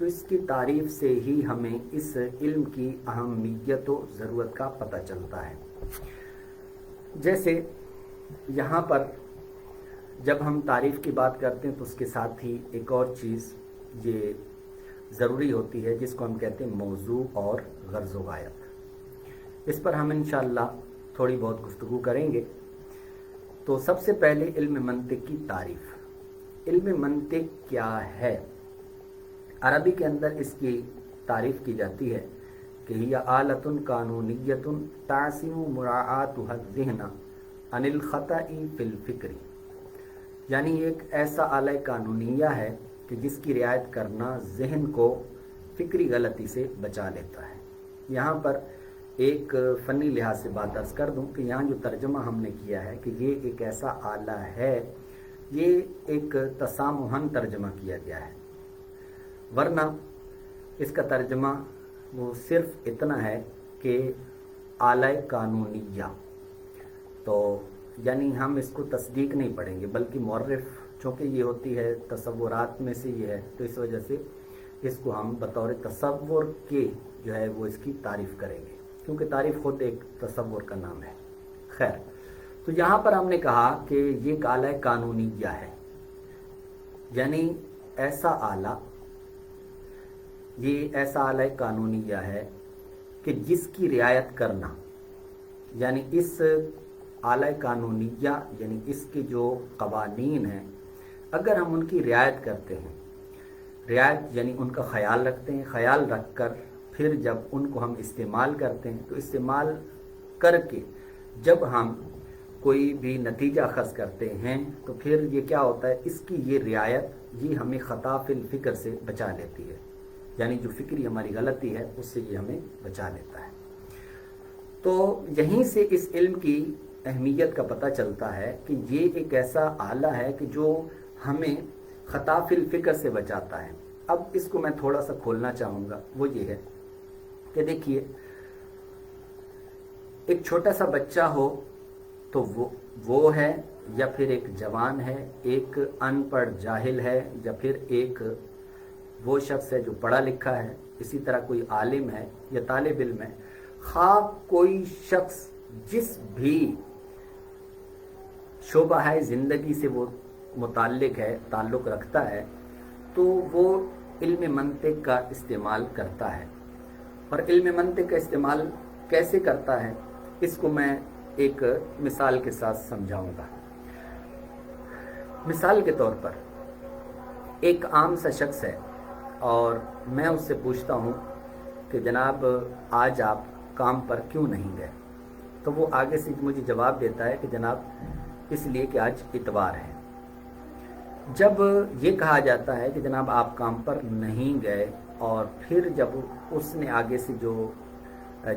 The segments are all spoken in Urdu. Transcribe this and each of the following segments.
تو اس کی تعریف سے ہی ہمیں اس علم کی اہمیت و ضرورت کا پتہ چلتا ہے۔ جیسے یہاں پر جب ہم تعریف کی بات کرتے ہیں تو اس کے ساتھ ہی ایک اور چیز یہ ضروری ہوتی ہے جس کو ہم کہتے ہیں موضوع اور غرض و غایت۔ اس پر ہم انشاءاللہ تھوڑی بہت گفتگو کریں گے۔ تو سب سے پہلے علم منطق کی تعریف۔ علم منطق کیا ہے؟ عربی کے اندر اس کی تعریف کی جاتی ہے کہ یہ آلۃ قانونیۃ تعصم مراعاتها الذہن عن الخطأ فی الفکر، یعنی ایک ایسا آلہ قانونیہ ہے کہ جس کی رعایت کرنا ذہن کو فکری غلطی سے بچا لیتا ہے۔ یہاں پر ایک فنی لحاظ سے بات عرض کر دوں کہ یہاں جو ترجمہ ہم نے کیا ہے کہ یہ ایک ایسا آلہ ہے، یہ ایک تسامحاً ترجمہ کیا گیا ہے، ورنہ اس کا ترجمہ وہ صرف اتنا ہے کہ آلہ قانونیہ، تو یعنی ہم اس کو تصدیق نہیں پڑھیں گے بلکہ مورخ چونکہ یہ ہوتی ہے تصورات میں سے یہ ہے، تو اس وجہ سے اس کو ہم بطور تصور کے جو ہے وہ اس کی تعریف کریں گے، کیونکہ تعریف خود ایک تصور کا نام ہے۔ خیر، تو یہاں پر ہم نے کہا کہ یہ ایک آلہ قانونیہ ہے، یعنی ایسا آلہ، یہ ایسا آلہ قانونیہ ہے کہ جس کی رعایت کرنا، یعنی اس آلہ قانونیہ یعنی اس کے جو قوانین ہیں اگر ہم ان کی رعایت کرتے ہیں، رعایت یعنی ان کا خیال رکھتے ہیں، خیال رکھ کر پھر جب ان کو ہم استعمال کرتے ہیں تو استعمال کر کے جب ہم کوئی بھی نتیجہ اخذ کرتے ہیں تو پھر یہ کیا ہوتا ہے، اس کی یہ رعایت یہ ہمیں خطا فی الفکر سے بچا لیتی ہے، یعنی جو فکری ہماری غلطی ہے اس سے یہ ہمیں بچا لیتا ہے۔ تو یہیں سے اس علم کی اہمیت کا پتہ چلتا ہے کہ یہ ایک ایسا آلہ ہے کہ جو ہمیں خطا فی الفکر سے بچاتا ہے۔ اب اس کو میں تھوڑا سا کھولنا چاہوں گا، وہ یہ ہے کہ دیکھیے ایک چھوٹا سا بچہ ہو تو وہ ہے یا پھر ایک جوان ہے، ایک ان پڑھ جاہل ہے یا پھر ایک وہ شخص ہے جو پڑھا لکھا ہے، اسی طرح کوئی عالم ہے یا طالب علم ہے، خواہ کوئی شخص جس بھی شعبہ ہے زندگی سے وہ متعلق ہے، تعلق رکھتا ہے، تو وہ علم منطق کا استعمال کرتا ہے۔ اور علم منطق کا استعمال کیسے کرتا ہے اس کو میں ایک مثال کے ساتھ سمجھاؤں گا۔ مثال کے طور پر ایک عام سا شخص ہے اور میں اس سے پوچھتا ہوں کہ جناب آج آپ کام پر کیوں نہیں گئے؟ تو وہ آگے سے مجھے جواب دیتا ہے کہ جناب اس لیے کہ آج اتوار ہے۔ جب یہ کہا جاتا ہے کہ جناب آپ کام پر نہیں گئے اور پھر جب اس نے آگے سے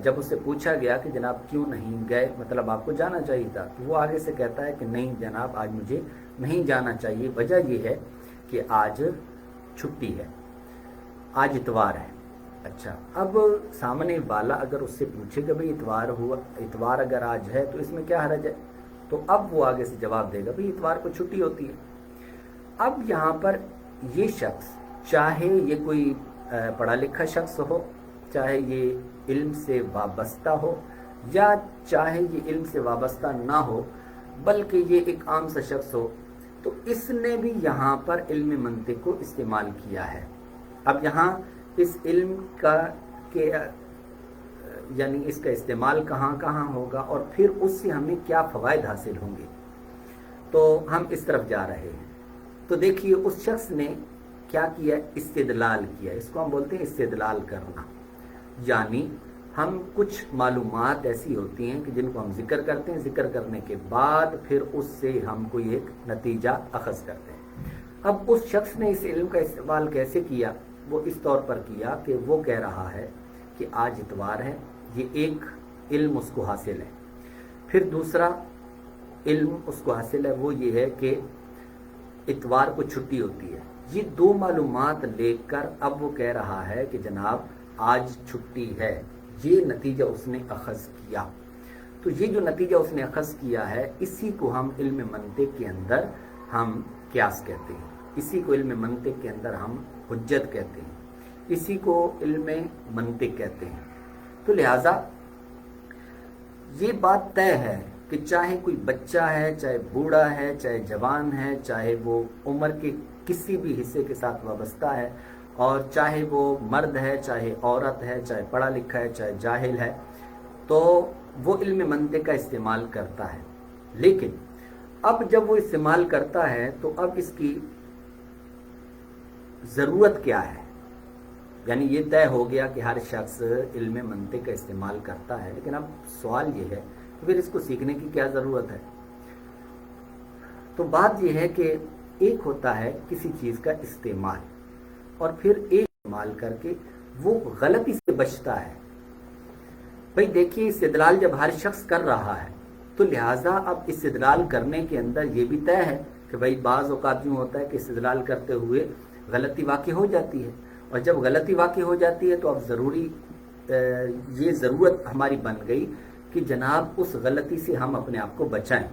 جب اس سے پوچھا گیا کہ جناب کیوں نہیں گئے، مطلب آپ کو جانا چاہیے تھا، تو وہ آگے سے کہتا ہے کہ نہیں جناب آج مجھے نہیں جانا چاہیے، وجہ یہ ہے کہ آج چھٹی ہے، آج اتوار ہے۔ اچھا، اب سامنے والا اگر اس سے پوچھے کہ بھئی اتوار اگر آج ہے تو اس میں کیا حرج ہے، تو اب وہ آگے سے جواب دے گا بھئی اتوار کو چھٹی ہوتی ہے۔ اب یہاں پر یہ شخص چاہے یہ کوئی پڑھا لکھا شخص ہو، چاہے یہ علم سے وابستہ ہو یا چاہے یہ علم سے وابستہ نہ ہو بلکہ یہ ایک عام سا شخص ہو، تو اس نے بھی یہاں پر علم منطق کو استعمال کیا ہے۔ اب یہاں اس علم کا یعنی اس کا استعمال کہاں کہاں ہوگا اور پھر اس سے ہمیں کیا فوائد حاصل ہوں گے، تو ہم اس طرف جا رہے ہیں۔ تو دیکھیے اس شخص نے کیا کیا، استدلال کیا، اس کو ہم بولتے ہیں استدلال کرنا، یعنی ہم کچھ معلومات ایسی ہوتی ہیں کہ جن کو ہم ذکر کرتے ہیں، ذکر کرنے کے بعد پھر اس سے ہم کوئی ایک نتیجہ اخذ کرتے ہیں۔ اب اس شخص نے اس علم کا استعمال کیسے کیا، وہ اس طور پر کیا کہ وہ کہہ رہا ہے کہ آج اتوار ہے، یہ ایک علم اس کو حاصل ہے۔ پھر دوسرا علم اس کو حاصل ہے وہ یہ ہے کہ اتوار کو چھٹی ہوتی ہے۔ یہ دو معلومات لے کر اب وہ کہہ رہا ہے کہ جناب آج چھٹی ہے، یہ نتیجہ اس نے اخذ کیا۔ تو یہ جو نتیجہ اس نے اخذ کیا ہے اسی کو ہم علم منطق کے اندر ہم قیاس کہتے ہیں، اسی کو علم منطق کے اندر ہم حجت کہتے ہیں۔ اسی کو علم منطق کہتے ہیں۔ تو لہٰذا یہ بات طے ہے کہ چاہے کوئی بچہ ہے، چاہے بوڑھا ہے، چاہے جوان ہے، چاہے وہ عمر کے کسی بھی حصے کے ساتھ وابستہ ہے، اور چاہے وہ مرد ہے، چاہے عورت ہے، چاہے پڑھا لکھا ہے، چاہے جاہل ہے، تو وہ علم منطق کا استعمال کرتا ہے۔ لیکن اب جب وہ استعمال کرتا ہے تو اب اس کی ضرورت کیا ہے؟ یعنی یہ طے ہو گیا کہ ہر شخص علم منطق کا استعمال کرتا ہے، لیکن اب سوال یہ ہے کہ پھر اس کو سیکھنے کی کیا ضرورت ہے؟ تو بات یہ ہے کہ ایک ہوتا ہے کسی چیز کا استعمال، اور پھر ایک استعمال کر کے وہ غلطی سے بچتا ہے۔ بھئی دیکھیے، استدلال جب ہر شخص کر رہا ہے تو لہٰذا اب استدلال کرنے کے اندر یہ بھی طے ہے کہ بھئی بعض اوقات یوں ہوتا ہے کہ استدلال کرتے ہوئے غلطی واقع ہو جاتی ہے، اور جب غلطی واقع ہو جاتی ہے تو اب یہ ضرورت ہماری بن گئی کہ جناب اس غلطی سے ہم اپنے آپ کو بچائیں۔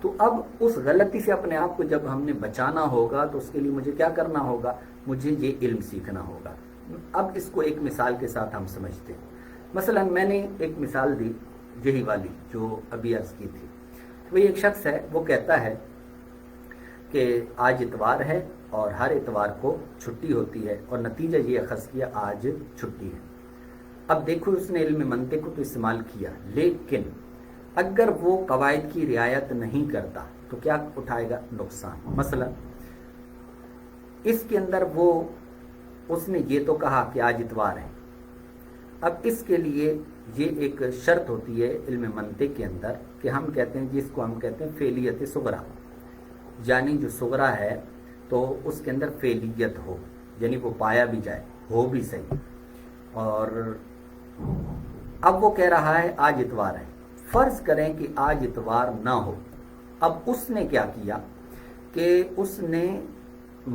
تو اب اس غلطی سے اپنے آپ کو جب ہم نے بچانا ہوگا تو اس کے لیے مجھے کیا کرنا ہوگا؟ مجھے یہ علم سیکھنا ہوگا۔ اب اس کو ایک مثال کے ساتھ ہم سمجھتے ہیں۔ مثلا میں نے ایک مثال دی یہی والی جو ابھی عرض کی تھی۔ وہی ایک شخص ہے، وہ کہتا ہے کہ آج اتوار ہے اور ہر اتوار کو چھٹی ہوتی ہے، اور نتیجہ یہ اخذ کیا آج چھٹی ہے۔ اب دیکھو، اس نے علم منطق کو تو استعمال کیا، لیکن اگر وہ قواعد کی رعایت نہیں کرتا تو کیا اٹھائے گا؟ نقصان۔ مثلا اس کے اندر اس نے یہ تو کہا کہ آج اتوار ہے، اب اس کے لیے یہ ایک شرط ہوتی ہے علم منطق کے اندر کہ ہم کہتے ہیں جس کو ہم کہتے ہیں فعلیت صغریٰ، یعنی جو صغریٰ ہے تو اس کے اندر فعلیت ہو، یعنی وہ پایا بھی جائے، ہو بھی صحیح۔ اور اب وہ کہہ رہا ہے آج اتوار ہے، فرض کریں کہ آج اتوار نہ ہو۔ اب اس نے کیا کیا کہ اس نے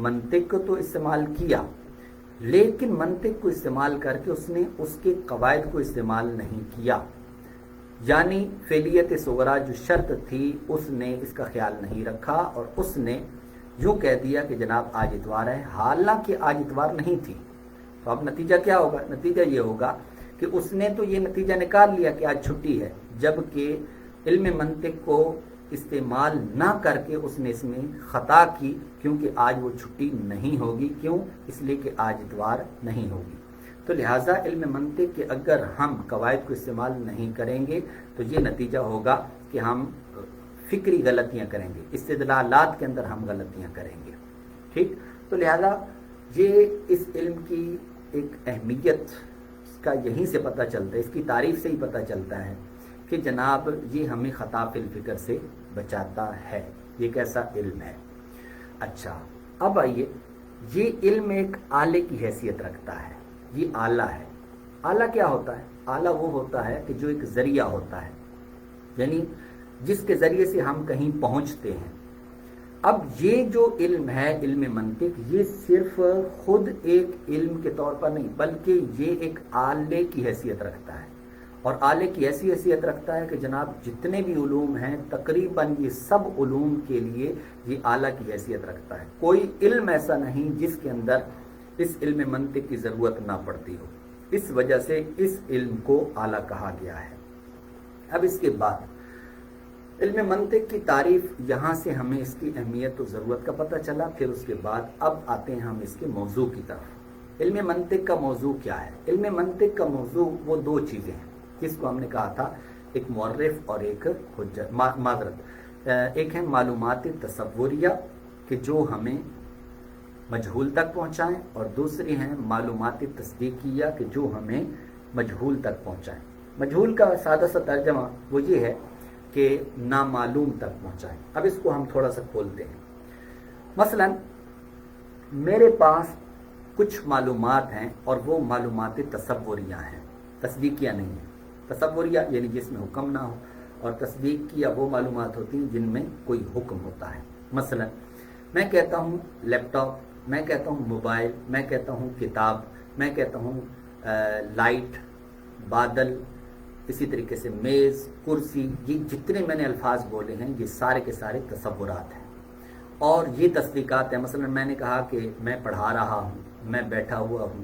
منطق کو تو استعمال کیا، لیکن منطق کو استعمال کر کے اس نے اس کے قواعد کو استعمال نہیں کیا، یعنی فعلیت صغریٰ جو شرط تھی اس نے اس کا خیال نہیں رکھا، اور اس نے یوں کہہ دیا کہ جناب آج اتوار ہے، حالانکہ آج اتوار نہیں تھی۔ تو اب نتیجہ کیا ہوگا؟ نتیجہ یہ ہوگا کہ اس نے تو یہ نتیجہ نکال لیا کہ آج چھٹی ہے، جبکہ علم منطق کو استعمال نہ کر کے اس نے اس میں خطا کی، کیونکہ آج وہ چھٹی نہیں ہوگی۔ کیوں؟ اس لیے کہ آج اتوار نہیں ہوگی۔ تو لہٰذا علم منطق کے اگر ہم قواعد کو استعمال نہیں کریں گے تو یہ نتیجہ ہوگا کہ ہم فکری غلطیاں کریں گے، استدلالات کے اندر ہم غلطیاں کریں گے۔ ٹھیک؟ تو لہٰذا یہ اس علم کی ایک اہمیت کا یہیں سے پتہ چلتا ہے، اس کی تعریف سے ہی پتہ چلتا ہے کہ جناب یہ ہمیں خطا فی الفکر سے بچاتا ہے۔ یہ کیسا علم ہے؟ اچھا، اب آئیے، یہ علم ایک آلے کی حیثیت رکھتا ہے۔ یہ آلہ ہے۔ آلہ کیا ہوتا ہے؟ آلہ وہ ہوتا ہے کہ جو ایک ذریعہ ہوتا ہے، یعنی جس کے ذریعے سے ہم کہیں پہنچتے ہیں۔ اب یہ جو علم ہے، علم منطق، یہ صرف خود ایک علم کے طور پر نہیں بلکہ یہ ایک آلے کی حیثیت رکھتا ہے، اور آلے کی ایسی حیثیت رکھتا ہے کہ جناب جتنے بھی علوم ہیں تقریباً یہ سب علوم کے لیے یہ آلہ کی حیثیت رکھتا ہے۔ کوئی علم ایسا نہیں جس کے اندر اس علم منطق کی ضرورت نہ پڑتی ہو، اس وجہ سے اس علم کو آلہ کہا گیا ہے۔ اب اس کے بعد علم منطق کی تعریف، یہاں سے ہمیں اس کی اہمیت و ضرورت کا پتہ چلا۔ پھر اس کے بعد اب آتے ہیں ہم اس کے موضوع کی طرف۔ علم منطق کا موضوع کیا ہے؟ علم منطق کا موضوع وہ دو چیزیں ہیں جس کو ہم نے کہا تھا، ایک مورخ اور ایک حجت، معذرت، ایک ہے معلومات تصوریہ کہ جو ہمیں مجہول تک پہنچائیں، اور دوسری ہیں معلومات تصدیقیہ کہ جو ہمیں مجہول تک پہنچائیں۔ مجہول کا سادہ سا ترجمہ وہ یہ ہے کہ نامعلوم تک پہنچائیں۔ اب اس کو ہم تھوڑا سا کھولتے ہیں۔ مثلا میرے پاس کچھ معلومات ہیں اور وہ معلومات تصوریہ ہیں، تصدیقیہ نہیں ہیں۔ تصوریہ یعنی جس میں حکم نہ ہو، اور تصدیقیہ وہ معلومات ہوتی ہیں جن میں کوئی حکم ہوتا ہے۔ مثلا میں کہتا ہوں لیپ ٹاپ، میں کہتا ہوں موبائل، میں کہتا ہوں کتاب، میں کہتا ہوں لائٹ، بادل، اسی طریقے سے میز، کرسی، یہ جتنے میں نے الفاظ بولے ہیں یہ سارے کے سارے تصورات ہیں، اور یہ تصدیقات ہیں۔ مثلا میں نے کہا کہ میں پڑھا رہا ہوں، میں بیٹھا ہوا ہوں،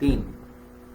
3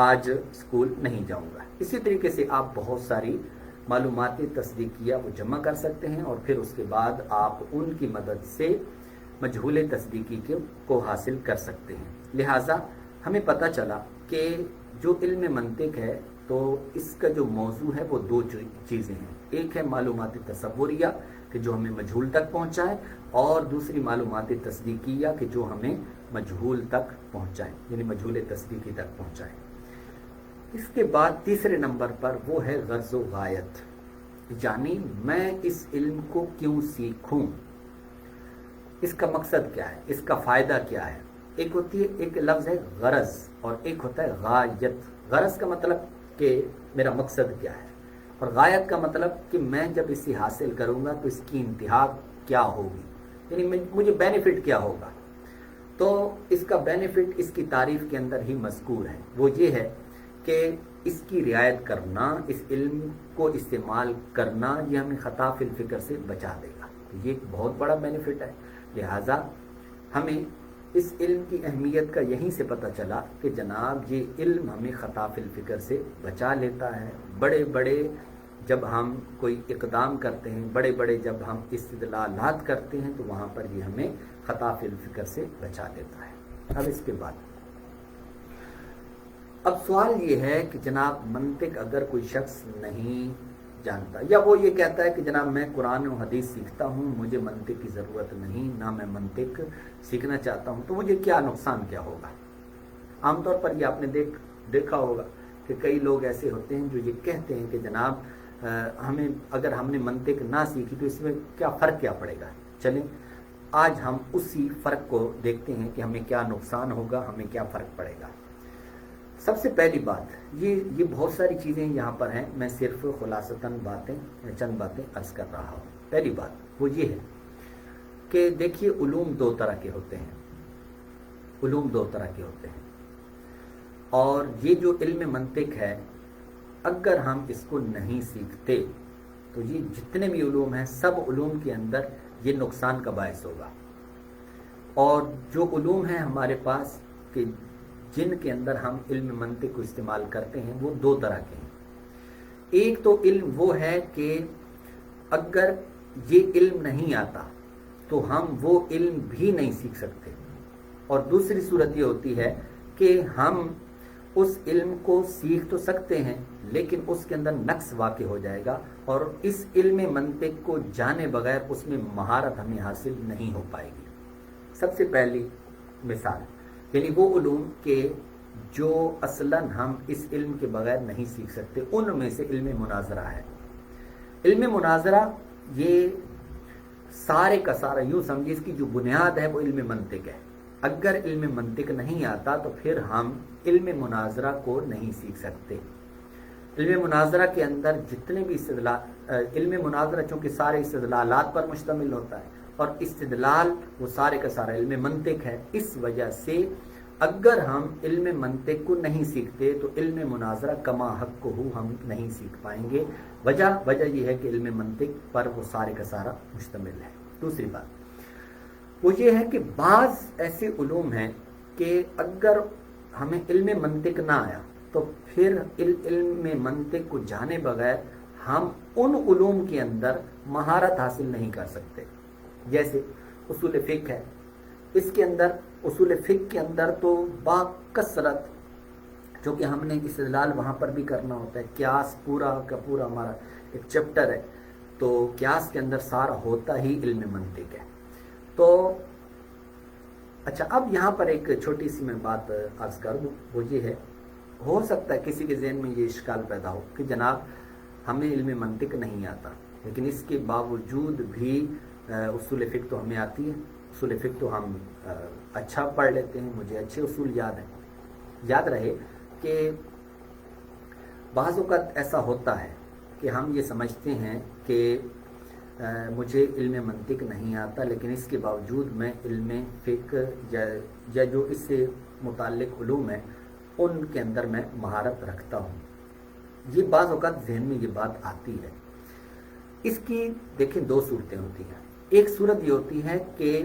آج اسکول نہیں جاؤں گا۔ اسی طریقے سے آپ بہت ساری معلوماتی تصدیقیہ وہ جمع کر سکتے ہیں اور پھر اس کے بعد آپ ان کی مدد سے مجہول تصدیقی کو حاصل کر سکتے ہیں۔ لہٰذا ہمیں پتہ چلا کہ جو علم منطق ہے تو اس کا جو موضوع ہے وہ دو چیزیں ہیں، ایک ہے معلوماتی تصوریہ کہ جو ہمیں مجہول تک پہنچائے، اور دوسری معلوماتی تصدیقیہ کہ جو ہمیں مجہول تک پہنچائے، یعنی مجہول تصدیقی تک پہنچائے۔ اس کے بعد تیسرے نمبر پر وہ ہے غرض و غایت، یعنی میں اس علم کو کیوں سیکھوں، اس کا مقصد کیا ہے، اس کا فائدہ کیا ہے۔ ایک لفظ ہے غرض اور ایک ہوتا ہے غایت۔ غرض کا مطلب کہ میرا مقصد کیا ہے، اور غایت کا مطلب کہ میں جب اسے حاصل کروں گا تو اس کی انتہا کیا ہوگی، یعنی مجھے بینیفٹ کیا ہوگا۔ تو اس کا بینیفٹ اس کی تعریف کے اندر ہی مذکور ہے، وہ یہ ہے کہ اس کی رعایت کرنا، اس علم کو استعمال کرنا، یہ ہمیں خطا فی الفکر سے بچا دے گا۔ یہ ایک بہت بڑا بینیفٹ ہے۔ لہٰذا ہمیں اس علم کی اہمیت کا یہیں سے پتہ چلا کہ جناب یہ علم ہمیں خطا فی الفکر سے بچا لیتا ہے۔ بڑے بڑے جب ہم کوئی اقدام کرتے ہیں، بڑے بڑے جب ہم استدلالات کرتے ہیں تو وہاں پر یہ ہمیں خطا فی الفکر سے بچا لیتا ہے۔ اب اس کے بعد اب سوال یہ ہے کہ جناب منطق اگر کوئی شخص نہیں جانتا، یا وہ یہ کہتا ہے کہ جناب میں قرآن و حدیث سیکھتا ہوں، مجھے منطق کی ضرورت نہیں، نہ میں منطق سیکھنا چاہتا ہوں، تو مجھے کیا نقصان کیا ہوگا۔ عام طور پر یہ آپ نے دیکھا ہوگا کہ کئی لوگ ایسے ہوتے ہیں جو یہ کہتے ہیں کہ جناب ہمیں اگر ہم نے منطق نہ سیکھی تو اس میں کیا فرق کیا پڑے گا۔ چلیں آج ہم اسی فرق کو دیکھتے ہیں کہ ہمیں کیا نقصان ہوگا، ہمیں کیا فرق پڑے گا۔ سب سے پہلی بات یہ بہت ساری چیزیں یہاں پر ہیں، میں صرف خلاصتاً چند باتیں عرض کر رہا ہوں۔ پہلی بات وہ یہ ہے کہ دیکھیے علوم دو طرح کے ہوتے ہیں، علوم دو طرح کے ہوتے ہیں، اور یہ جو علم منطق ہے اگر ہم اس کو نہیں سیکھتے تو یہ جتنے بھی علوم ہیں سب علوم کے اندر یہ نقصان کا باعث ہوگا۔ اور جو علوم ہیں ہمارے پاس کہ جن کے اندر ہم علم منطق کو استعمال کرتے ہیں وہ دو طرح کے ہیں۔ ایک تو علم وہ ہے کہ اگر یہ علم نہیں آتا تو ہم وہ علم بھی نہیں سیکھ سکتے، اور دوسری صورت یہ ہوتی ہے کہ ہم اس علم کو سیکھ تو سکتے ہیں لیکن اس کے اندر نقص واقع ہو جائے گا، اور اس علم منطق کو جانے بغیر اس میں مہارت ہمیں حاصل نہیں ہو پائے گی۔ سب سے پہلی مثال یعنی وہ علوم کے جو اصلاً ہم اس علم کے بغیر نہیں سیکھ سکتے، ان میں سے علم مناظرہ ہے۔ علم مناظرہ یہ سارے کا سارا یوں سمجھے اس کی جو بنیاد ہے وہ علم منطق ہے۔ اگر علم منطق نہیں آتا تو پھر ہم علم مناظرہ کو نہیں سیکھ سکتے۔ علم مناظرہ کے اندر جتنے بھی علم مناظرہ چونکہ سارے استدلالات پر مشتمل ہوتا ہے، اور استدلال وہ سارے کا سارا علم منطق ہے، اس وجہ سے اگر ہم علم منطق کو نہیں سیکھتے تو علم مناظرہ کما حق کو ہم نہیں سیکھ پائیں گے۔ وجہ یہ ہے کہ علم منطق پر وہ سارے کا سارا مشتمل ہے۔ دوسری بات وہ یہ ہے کہ بعض ایسے علوم ہیں کہ اگر ہمیں علم منطق نہ آیا تو پھر علم منطق کو جانے بغیر ہم ان علوم کے اندر مہارت حاصل نہیں کر سکتے۔ جیسے اصول فقہ ہے، اس کے اندر اصول فقہ کے اندر تو باکثرت جو کہ ہم نے استدلال وہاں پر بھی کرنا ہوتا ہے، قیاس پورا کا پورا ہمارا ایک چیپٹر ہے، تو قیاس کے اندر سارا ہوتا ہی علم منطق ہے۔ تو اچھا اب یہاں پر ایک چھوٹی سی میں بات عرض کر دوں، وہ یہ ہے، ہو سکتا ہے کسی کے ذہن میں یہ اشکال پیدا ہو کہ جناب ہمیں علم منطق نہیں آتا لیکن اس کے باوجود بھی اصول فقہ تو ہمیں آتی ہے، اصول فقہ تو ہم اچھا پڑھ لیتے ہیں، مجھے اچھے اصول یاد ہیں۔ یاد رہے کہ بعض اوقات ایسا ہوتا ہے کہ ہم یہ سمجھتے ہیں کہ مجھے علم منطق نہیں آتا لیکن اس کے باوجود میں علم فقہ یا جو اس سے متعلق علوم ہیں ان کے اندر میں مہارت رکھتا ہوں۔ یہ بعض اوقات ذہن میں یہ بات آتی ہے۔ اس کی دیکھیں دو صورتیں ہوتی ہیں۔ ایک صورت یہ ہوتی ہے کہ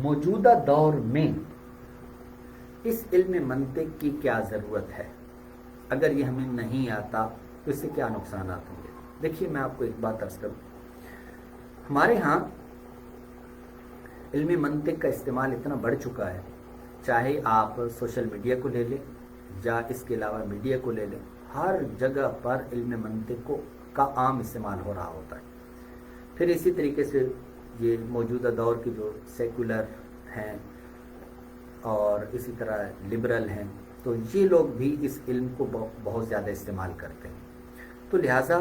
موجودہ دور میں اس علم منطق کی کیا ضرورت ہے؟ اگر یہ ہمیں نہیں آتا تو اس سے کیا نقصانات ہوں گے؟ دیکھیے میں آپ کو ایک بات عرض کروں، ہمارے ہاں علم منطق کا استعمال اتنا بڑھ چکا ہے، چاہے آپ سوشل میڈیا کو لے لیں یا اس کے علاوہ میڈیا کو لے لیں، ہر جگہ پر علم منطق کا عام استعمال ہو رہا ہوتا ہے۔ پھر اسی طریقے سے یہ موجودہ دور کے جو سیکولر ہیں اور اسی طرح لبرل ہیں، تو یہ لوگ بھی اس علم کو بہت زیادہ استعمال کرتے ہیں۔ تو لہٰذا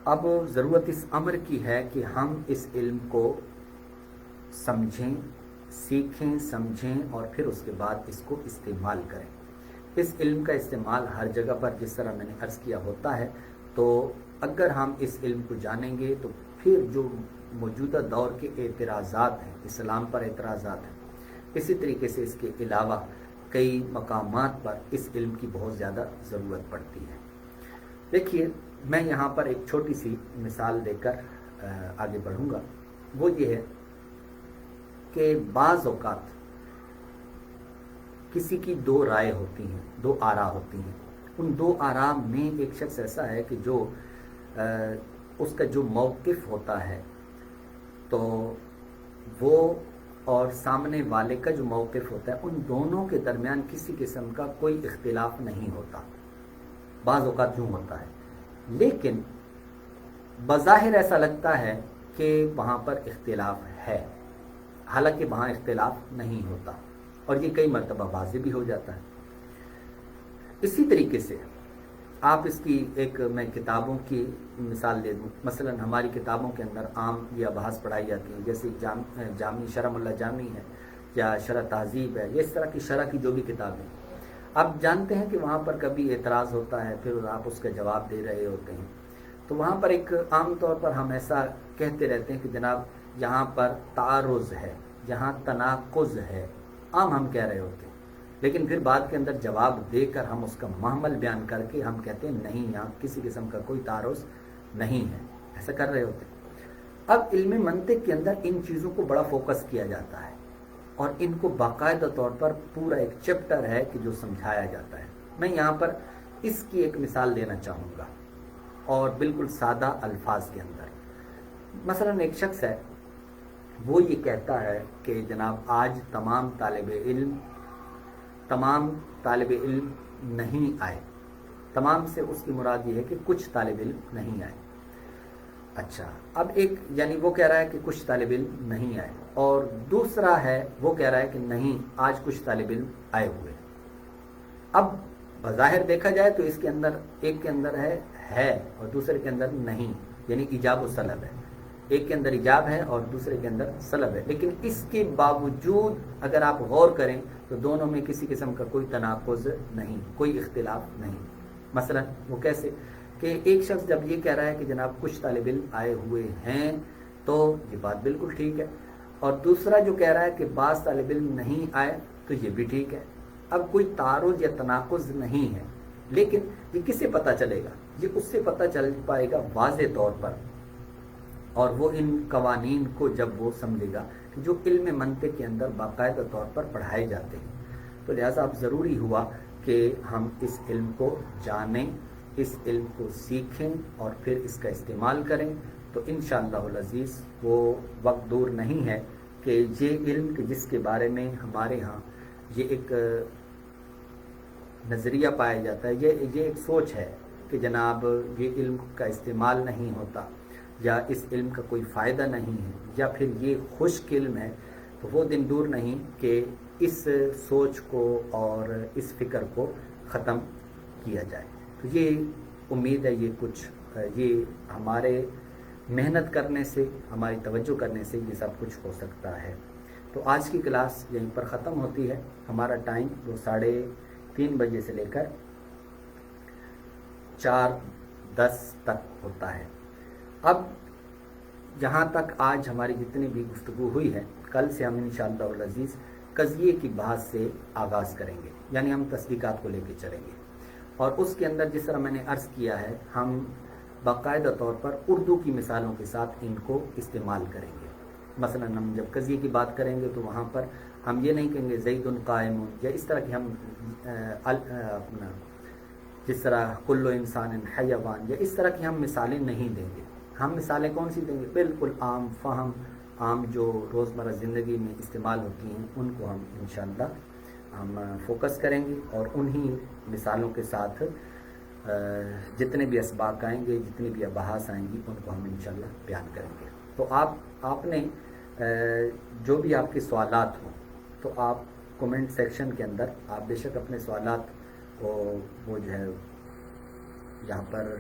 اب ضرورت اس امر کی ہے کہ ہم اس علم کو سمجھیں، سیکھیں، سمجھیں اور پھر اس کے بعد اس کو استعمال کریں۔ اس علم کا استعمال ہر جگہ پر جس طرح میں نے عرض کیا ہوتا ہے، تو اگر ہم اس علم کو جانیں گے تو پھر جو موجودہ دور کے اعتراضات ہیں، اسلام پر اعتراضات ہیں، اسی طریقے سے اس کے علاوہ کئی مقامات پر اس علم کی بہت زیادہ ضرورت پڑتی ہے۔ دیکھیے میں یہاں پر ایک چھوٹی سی مثال دے کر آگے بڑھوں گا، وہ یہ ہے کہ بعض اوقات کسی کی دو رائے ہوتی ہیں، دو آراء ہوتی ہیں، ان دو آراء میں ایک شخص ایسا ہے کہ جو اس کا جو موقف ہوتا ہے تو وہ اور سامنے والے کا جو موقف ہوتا ہے، ان دونوں کے درمیان کسی قسم کا کوئی اختلاف نہیں ہوتا، بعض اوقات یوں ہوتا ہے، لیکن بظاہر ایسا لگتا ہے کہ وہاں پر اختلاف ہے، حالانکہ وہاں اختلاف نہیں ہوتا، اور یہ کئی مرتبہ واضح بھی ہو جاتا ہے۔ اسی طریقے سے آپ اس کی ایک میں کتابوں کی مثال دے دوں، مثلا ہماری کتابوں کے اندر عام یا بحث پڑھائی جاتی ہیں، جیسے جامی شرح اللہ جامی ہے یا شرح تہذیب ہے، یا اس طرح کی شرح کی جو بھی کتابیں، آپ جانتے ہیں کہ وہاں پر کبھی اعتراض ہوتا ہے، پھر آپ اس کا جواب دے رہے ہوتے ہیں، تو وہاں پر ایک عام طور پر ہم ایسا کہتے رہتے ہیں کہ جناب یہاں پر تعارض ہے، یہاں تناقض ہے، عام ہم کہہ رہے ہوتے ہیں، لیکن پھر بعد کے اندر جواب دے کر ہم اس کا محمل بیان کر کے ہم کہتے ہیں نہیں، یہاں کسی قسم کا کوئی تعارض نہیں ہے، ایسا کر رہے ہوتے ہیں۔ اب علم منطق کے اندر ان چیزوں کو بڑا فوکس کیا جاتا ہے اور ان کو باقاعدہ طور پر پورا ایک چیپٹر ہے کہ جو سمجھایا جاتا ہے۔ میں یہاں پر اس کی ایک مثال دینا چاہوں گا اور بالکل سادہ الفاظ کے اندر۔ مثلا ایک شخص ہے، وہ یہ کہتا ہے کہ جناب آج تمام طالب علم نہیں آئے، تمام سے اس کی مراد یہ ہے کہ کچھ طالب علم نہیں آئے۔ اچھا، اب ایک یعنی وہ کہہ رہا ہے کہ کچھ طالب علم نہیں آئے، اور دوسرا ہے وہ کہہ رہا ہے کہ نہیں، آج کچھ طالب علم آئے ہوئے۔ اب بظاہر دیکھا جائے تو اس کے اندر ایک کے اندر ہے اور دوسرے کے اندر نہیں، یعنی ایجاب و سلب ہے، ایک کے اندر ایجاب ہے اور دوسرے کے اندر سلب ہے، لیکن اس کے باوجود اگر آپ غور کریں تو دونوں میں کسی قسم کا کوئی تناقض نہیں، کوئی اختلاف نہیں۔ مثلا وہ کیسے کہ ایک شخص جب یہ کہہ رہا ہے کہ جناب کچھ طالب علم آئے ہوئے ہیں تو یہ بات بالکل ٹھیک ہے، اور دوسرا جو کہہ رہا ہے کہ بعض طالب علم نہیں آئے تو یہ بھی ٹھیک ہے۔ اب کوئی تعارض یا تناقض نہیں ہے، لیکن یہ کس سے پتہ چلے گا؟ یہ اس سے پتہ چل پائے گا واضح طور پر، اور وہ ان قوانین کو جب وہ سمجھے گا کہ جو علم منطق کے اندر باقاعدہ طور پر پڑھائے جاتے ہیں۔ تو لہٰذا اب ضروری ہوا کہ ہم اس علم کو جانیں، اس علم کو سیکھیں اور پھر اس کا استعمال کریں، تو انشاءاللہ العزیز وہ وقت دور نہیں ہے کہ یہ علم جس کے بارے میں ہمارے ہاں یہ ایک نظریہ پایا جاتا ہے، یہ ایک سوچ ہے کہ جناب یہ علم کا استعمال نہیں ہوتا، یا اس علم کا کوئی فائدہ نہیں ہے، یا پھر یہ خشک علم ہے، تو وہ دن دور نہیں کہ اس سوچ کو اور اس فکر کو ختم کیا جائے۔ تو یہ امید ہے یہ ہمارے محنت کرنے سے، ہماری توجہ کرنے سے یہ سب کچھ ہو سکتا ہے۔ تو آج کی کلاس یہیں پر ختم ہوتی ہے۔ ہمارا ٹائم وہ 3:30 بجے سے لے کر 4:10 تک ہوتا ہے۔ اب جہاں تک آج ہماری جتنی بھی گفتگو ہوئی ہے، کل سے ہم انشاءاللہ العزیز قضیے کی بحث سے آغاز کریں گے، یعنی ہم تصدیقات کو لے کے چلیں گے، اور اس کے اندر جس طرح میں نے عرض کیا ہے ہم باقاعدہ طور پر اردو کی مثالوں کے ساتھ ان کو استعمال کریں گے۔ مثلا ہم جب قضیے کی بات کریں گے تو وہاں پر ہم یہ نہیں کہیں گے زید قائم، یا اس طرح کی ہم اپنا جس طرح کل انسان حیوان یا اس طرح کی ہم مثالیں نہیں دیں گے. ہم مثالیں کون سی دیں گے؟ بالکل عام فہم، عام جو روزمرہ زندگی میں استعمال ہوتی ہیں ان کو ہم انشاءاللہ ہم فوکس کریں گے، اور انہی مثالوں کے ساتھ جتنے بھی اسباق آئیں گے، جتنی بھی ابحاث آئیں گی، ان کو ہم انشاءاللہ بیان کریں گے. تو آپ نے جو بھی آپ کے سوالات ہوں تو آپ کومنٹ سیکشن کے اندر آپ بے شک اپنے سوالات کو وہ جو ہے یہاں پر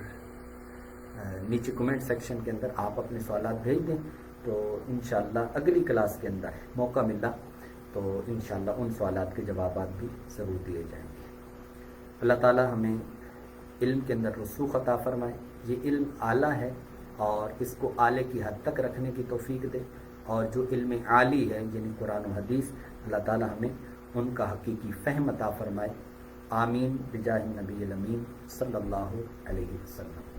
نیچے کومنٹ سیکشن کے اندر آپ اپنے سوالات بھیج دیں، تو انشاءاللہ اگلی کلاس کے اندر موقع ملا تو انشاءاللہ ان سوالات کے جوابات بھی ضرور دیے جائیں گے. اللہ تعالی ہمیں علم کے اندر رسوخ عطا فرمائے. یہ علم اعلیٰ ہے اور اس کو اعلیٰ کی حد تک رکھنے کی توفیق دے، اور جو علم عالی ہے یعنی قرآن و حدیث، اللہ تعالی ہمیں ان کا حقیقی فہم عطا فرمائے. آمین بجاہ النبی الامین صلی اللہ علیہ وسلم.